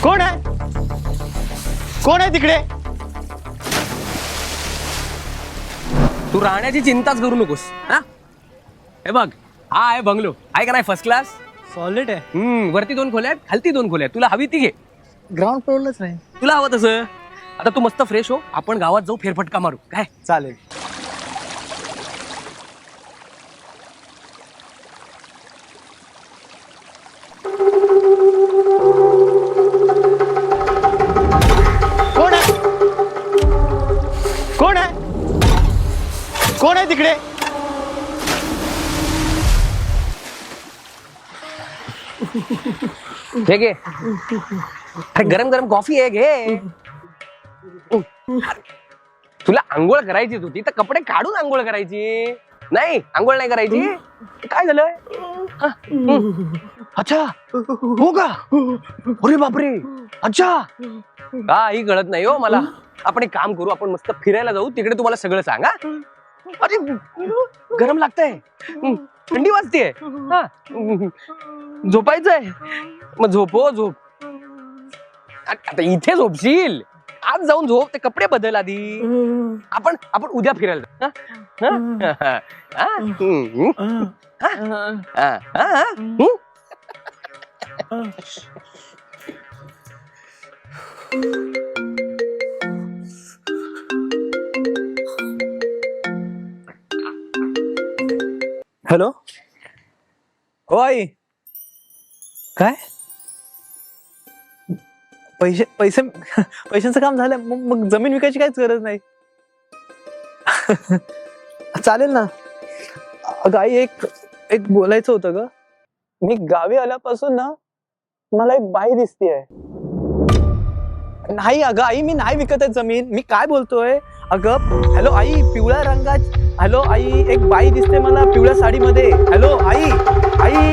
कोण आहे? कोण आहे तिकडे? तू राहण्याची चिंताच करू नकोस. हा हे बघ, हा आहे बंगलो, आहे का नाही फर्स्ट क्लास. सॉलिड आहे. वरती 2 खोल्या आहेत, खालती 2 खोल्या आहेत. तुला हवी ती घे. ग्राउंड फ्लोअरलाच नाही. तुला हवं तसं. आता तू मस्त फ्रेश हो, आपण गावात जाऊ, फेरफटका मारू. काय चालेल. कोण आहे? कोण आहे? कोण आहे तिकडे? हे घे. अरे गरम गरम कॉफी आहे, घे. तुला आंघोळ करायची होती तर कपडे काढून आंघोळ करायची. नाही आंघोळ नाही करायची. काय झालंय? अच्छा हो का? अरे बापरे. अच्छा काही कळत नाही हो मला. आपण एक काम करू, आपण मस्त फिरायला जाऊ, तिकडे तुम्हाला सगळं सांगा. अरे गरम लागतंय, थंडी वाजतेय. झोपायचंय, मग झोपो झोप. आता इथे झोपशील, आज जाऊन झोप. ते कपडे बदल आधी. आपण उद्या फिरायला हॅलो. हो आई. काय? पैशांचं काम झालं. मग जमीन विकायची काहीच गरज नाही. चालेल ना. अगं आई, एक बोलायचं होतं ग. मी गावी आल्यापासून ना मला एक बाई दिसतीये. नाही अगं आई, मी नाही विकत आहे जमीन. मी काय बोलतोय अगं. हॅलो आई, पिवळ्या रंगाची. हॅलो आई, एक बाई दिसते मला पिवळ्या साडीमध्ये. हॅलो आई. आई